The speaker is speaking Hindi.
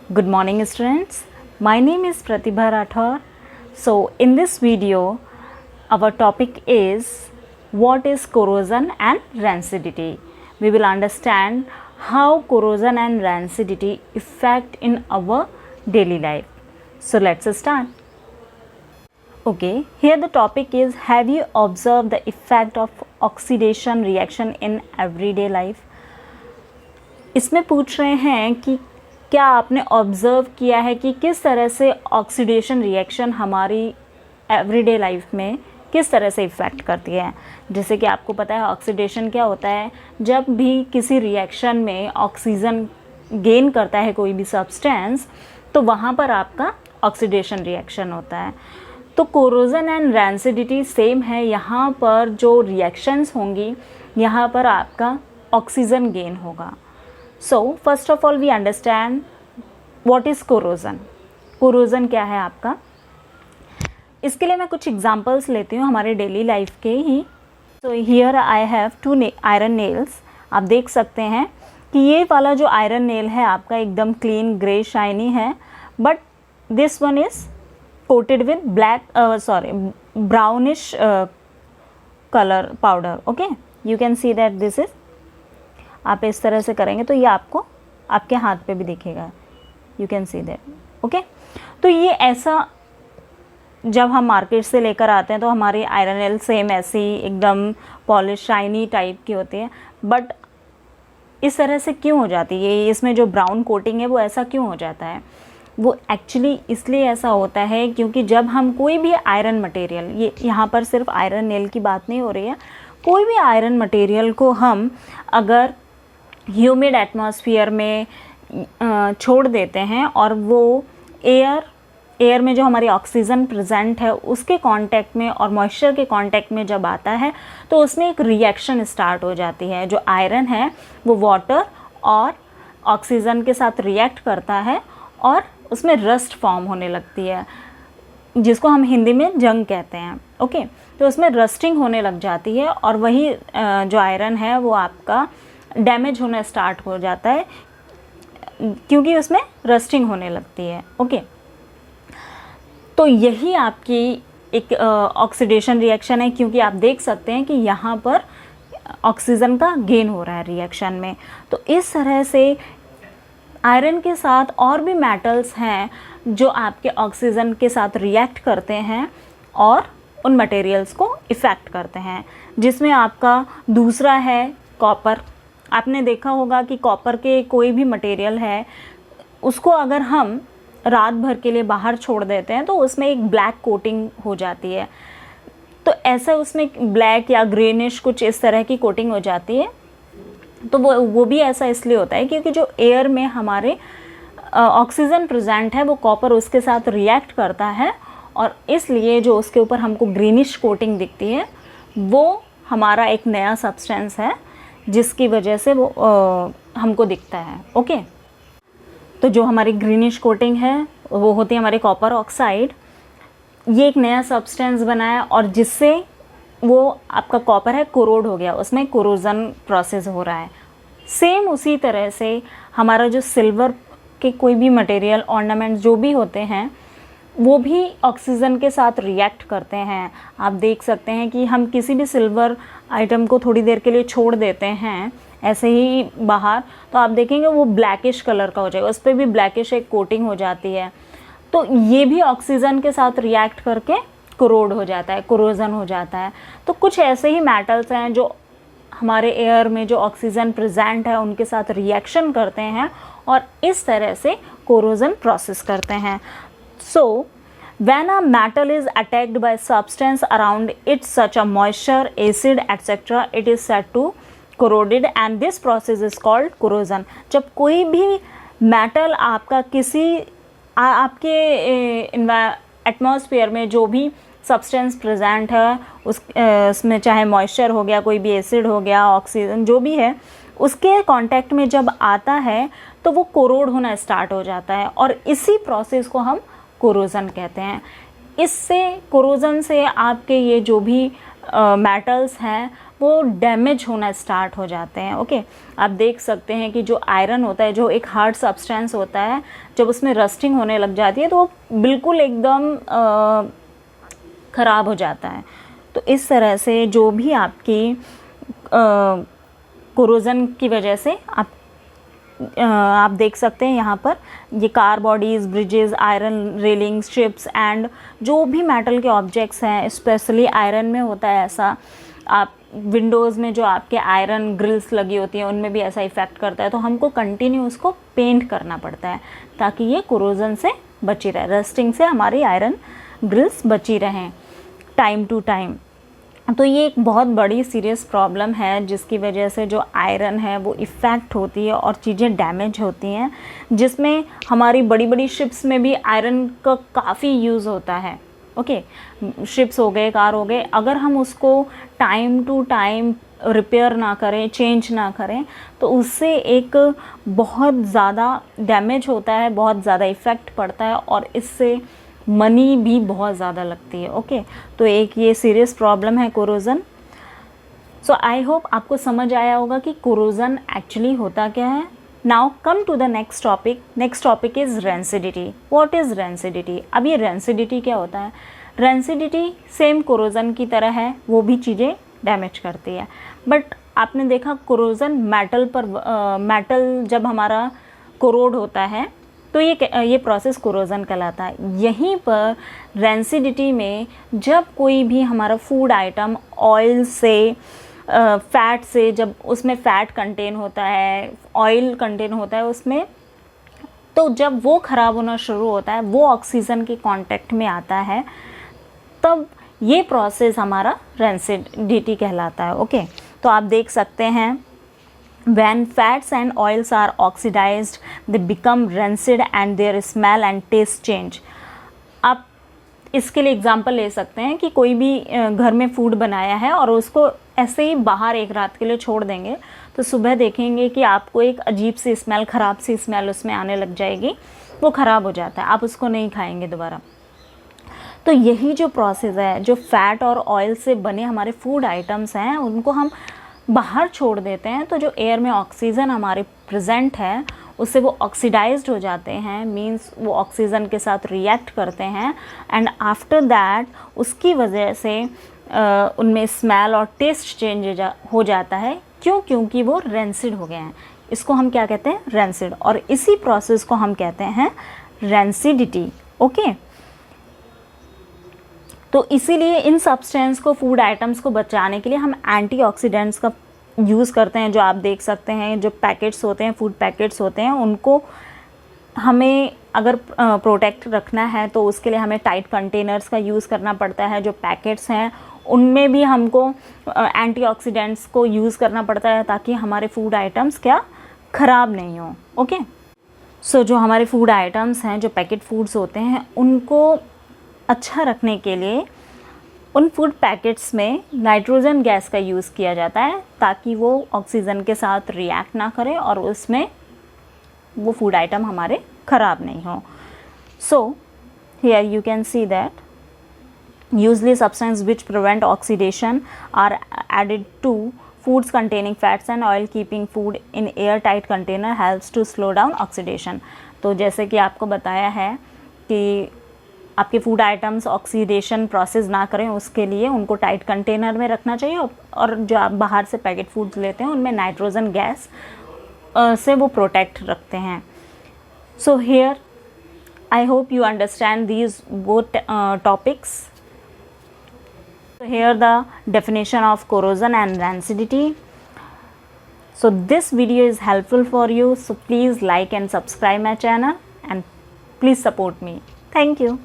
Good morning students. My name is Pratibha Rathore. So in this video our topic is what is corrosion and rancidity. We will understand how corrosion and rancidity affect in our daily life. So let's start. Okay, here the topic is, have you observed the effect of oxidation reaction in everyday life? इसमें पूछ रहे हैं कि क्या आपने ऑब्ज़र्व किया है कि किस तरह से ऑक्सीडेशन रिएक्शन हमारी एवरीडे लाइफ में किस तरह से इफ़ेक्ट करती है। जैसे कि आपको पता है ऑक्सीडेशन क्या होता है, जब भी किसी रिएक्शन में ऑक्सीजन गेन करता है कोई भी सब्सटेंस तो वहाँ पर आपका ऑक्सीडेशन रिएक्शन होता है। तो कोरोजन एंड रैंसिडिटी सेम है, यहाँ पर जो रिएक्शंस होंगी यहाँ पर आपका ऑक्सीजन गेन होगा। So first of all we understand what is corrosion. Corrosion क्या है आपका, इसके लिए मैं कुछ एग्जांपल्स लेती हूँ हमारे डेली लाइफ के ही। So here I have 2 iron nails. आप देख सकते हैं कि ये वाला जो आयरन नेल है आपका एकदम क्लीन ग्रे शाइनी है, but this one is coated with brownish colour powder. Okay, you can see that this is, आप इस तरह से करेंगे तो ये आपको आपके हाथ पे भी दिखेगा, you can see that. Okay, तो ये ऐसा जब हम मार्केट से लेकर आते हैं तो हमारी आयरन नेल सेम ऐसी एकदम पॉलिश शाइनी टाइप की होती है, बट इस तरह से क्यों हो जाती है, ये इसमें जो ब्राउन कोटिंग है वो ऐसा क्यों हो जाता है? वो एक्चुअली इसलिए ऐसा होता है क्योंकि जब हम कोई भी आयरन मटेरियल, ये यहाँ पर सिर्फ आयरन नेल की बात नहीं हो रही है, कोई भी आयरन मटेरियल को हम अगर ह्यूमिड एटमॉस्फेयर में छोड़ देते हैं और वो एयर में जो हमारी ऑक्सीजन प्रेजेंट है उसके कांटेक्ट में और मॉइस्चर के कांटेक्ट में जब आता है तो उसमें एक रिएक्शन स्टार्ट हो जाती है। जो आयरन है वो वाटर और ऑक्सीजन के साथ रिएक्ट करता है और उसमें रस्ट फॉर्म होने लगती है, जिसको हम हिंदी में जंग कहते हैं। ओके, तो उसमें रस्टिंग होने लग जाती है और वही जो आयरन है वो आपका डैमेज होना स्टार्ट हो जाता है क्योंकि उसमें रस्टिंग होने लगती है। ओके, तो यही आपकी एक ऑक्सीडेशन रिएक्शन है, क्योंकि आप देख सकते हैं कि यहाँ पर ऑक्सीजन का गेन हो रहा है रिएक्शन में। तो इस तरह से आयरन के साथ और भी मेटल्स हैं जो आपके ऑक्सीजन के साथ रिएक्ट करते हैं और उन मटेरियल्स को इफ़ेक्ट करते हैं, जिसमें आपका दूसरा है कॉपर। आपने देखा होगा कि कॉपर के कोई भी मटेरियल है उसको अगर हम रात भर के लिए बाहर छोड़ देते हैं तो उसमें एक ब्लैक कोटिंग हो जाती है। तो ऐसा उसमें ब्लैक या ग्रेनिश कुछ इस तरह की कोटिंग हो जाती है। तो वो भी ऐसा इसलिए होता है क्योंकि जो एयर में हमारे ऑक्सीजन प्रेजेंट है वो कॉपर उसके साथ रिएक्ट करता है और इसलिए जो उसके ऊपर हमको ग्रीनिश कोटिंग दिखती है वो हमारा एक नया सब्सटेंस है जिसकी वजह से वो हमको दिखता है। ओके, तो जो हमारी ग्रीनिश कोटिंग है वो होती है हमारे कॉपर ऑक्साइड। ये एक नया सब्सटेंस बनाया और जिससे वो आपका कॉपर है कोरोड हो गया, उसमें कोरोजन प्रोसेस हो रहा है। सेम उसी तरह से हमारा जो सिल्वर के कोई भी मटेरियल ऑर्नामेंट्स जो भी होते हैं वो भी ऑक्सीजन के साथ रिएक्ट करते हैं। आप देख सकते हैं कि हम किसी भी सिल्वर आइटम को थोड़ी देर के लिए छोड़ देते हैं ऐसे ही बाहर, तो आप देखेंगे वो ब्लैकिश कलर का हो जाएगा, उस पर भी ब्लैकिश एक कोटिंग हो जाती है। तो ये भी ऑक्सीजन के साथ रिएक्ट करके कोरोड हो जाता है, कोरोजन हो जाता है। तो कुछ ऐसे ही मेटल्स हैं जो हमारे एयर में जो ऑक्सीजन प्रेजेंट है उनके साथ रिएक्शन करते हैं और इस तरह से कोरोजन प्रोसेस करते हैं। So, when a metal is attacked by substance around it such a moisture, acid, etc., it is said to corroded and this process is called corrosion. जब कोई भी मेटल आपका किसी आपके एटमॉस्फेयर में जो भी सब्सटेंस प्रेजेंट है उसमें चाहे मॉइस्चर हो गया, कोई भी एसिड हो गया, ऑक्सीजन जो भी है, उसके कांटेक्ट में जब आता है तो वो कोरोड होना स्टार्ट हो जाता है और इसी प्रोसेस को हम कोरोजन कहते हैं। इससे कोरोजन से आपके ये जो भी मेटल्स हैं वो डैमेज होना स्टार्ट हो जाते हैं। ओके, आप देख सकते हैं कि जो आयरन होता है, जो एक हार्ड सब्सटेंस होता है, जब उसमें रस्टिंग होने लग जाती है तो वो बिल्कुल एकदम ख़राब हो जाता है। तो इस तरह से जो भी आपकी कोरोजन की वजह से आप देख सकते हैं यहाँ पर ये car bodies, bridges, iron railings, ships and जो भी मेटल के ऑब्जेक्ट्स हैं, स्पेशली आयरन में होता है ऐसा। आप विंडोज़ में जो आपके आयरन ग्रिल्स लगी होती हैं उनमें भी ऐसा इफ़ेक्ट करता है। तो हमको कंटिन्यू उसको पेंट करना पड़ता है ताकि ये कोरोजन से बची रहे, रस्टिंग से हमारी आयरन ग्रिल्स बची रहें टाइम टू टाइम। तो ये एक बहुत बड़ी सीरियस प्रॉब्लम है जिसकी वजह से जो आयरन है वो इफ़ेक्ट होती है और चीज़ें डैमेज होती हैं, जिसमें हमारी बड़ी बड़ी शिप्स में भी आयरन का काफ़ी यूज़ होता है। ओके, शिप्स हो गए, कार हो गए, अगर हम उसको टाइम टू टाइम रिपेयर ना करें, चेंज ना करें, तो उससे एक बहुत ज़्यादा डैमेज होता है, बहुत ज़्यादा इफ़ेक्ट पड़ता है और इससे मनी भी बहुत ज़्यादा लगती है। ओके, तो एक ये सीरियस प्रॉब्लम है कोरोजन। सो आई होप आपको समझ आया होगा कि कोरोजन एक्चुअली होता क्या है। Now come to the next topic. Next topic is rancidity. What is rancidity? अब ये रेंसिडिटी क्या होता है? रेंसिडिटी सेम कोरोजन की तरह है, वो भी चीज़ें डैमेज करती है, बट आपने देखा कोरोजन मेटल पर मेटल जब हमारा कोरोड होता है तो ये प्रोसेस कोरोजन कहलाता है। यहीं पर रेंसिडिटी में जब कोई भी हमारा फूड आइटम ऑयल से फैट से, जब उसमें फ़ैट कंटेन होता है, ऑयल कंटेन होता है उसमें, तो जब वो ख़राब होना शुरू होता है, वो ऑक्सीजन के कांटेक्ट में आता है, तब ये प्रोसेस हमारा रेंसिडिटी कहलाता है। ओके, तो आप देख सकते हैं when fats and oils are oxidized they become rancid and their smell and taste change। आप इसके लिए एग्जांपल ले सकते हैं कि कोई भी घर में फूड बनाया है और उसको ऐसे ही बाहर एक रात के लिए छोड़ देंगे तो सुबह देखेंगे कि आपको एक अजीब सी स्मेल, ख़राब सी स्मेल उसमें आने लग जाएगी, वो ख़राब हो जाता है, आप उसको नहीं खाएंगे दोबारा। तो यही जो प्रोसेस है, जो फैट और ऑयल से बने हमारे फूड आइटम्स हैं उनको हम बाहर छोड़ देते हैं, तो जो एयर में ऑक्सीजन हमारे प्रेजेंट है उससे वो ऑक्सीडाइज्ड हो जाते हैं, मींस वो ऑक्सीजन के साथ रिएक्ट करते हैं एंड आफ्टर दैट उसकी वजह से उनमें स्मेल और टेस्ट चेंज हो जाता है। क्यों? क्योंकि वो रेंसिड हो गए हैं। इसको हम क्या कहते हैं? रेंसिड। और इसी प्रोसेस को हम कहते हैं रेंसिडिटी। ओके, तो इसीलिए इन सब्सटेंस को, फूड आइटम्स को बचाने के लिए हम एंटीऑक्सीडेंट्स का यूज़ करते हैं। जो आप देख सकते हैं, जो पैकेट्स होते हैं, फूड पैकेट्स होते हैं, उनको हमें अगर प्रोटेक्ट रखना है तो उसके लिए हमें टाइट कंटेनर्स का यूज़ करना पड़ता है। जो पैकेट्स हैं उनमें भी हमको एंटीऑक्सीडेंट्स को यूज़ करना पड़ता है ताकि हमारे फूड आइटम्स क्या ख़राब नहीं हो। ओके, सो जो हमारे फूड आइटम्स हैं, जो पैकेट फूड्स होते हैं, उनको अच्छा रखने के लिए उन फूड पैकेट्स में नाइट्रोजन गैस का यूज़ किया जाता है ताकि वो ऑक्सीजन के साथ रिएक्ट ना करे और उसमें वो फूड आइटम हमारे ख़राब नहीं हो। So here you can see that usually substance which prevent oxidation are added to foods containing fats and oil, keeping food in airtight container helps to slow down oxidation। तो जैसे कि आपको बताया है कि आपके फूड आइटम्स ऑक्सीडेशन प्रोसेस ना करें, उसके लिए उनको टाइट कंटेनर में रखना चाहिए और जो आप बाहर से पैकेट फूड्स लेते हैं उनमें नाइट्रोजन गैस से वो प्रोटेक्ट रखते हैं। सो here I hope you understand these both topics. So here the definition of corrosion and rancidity. So this video is helpful for you, so please like and subscribe my channel and please support me. Thank you.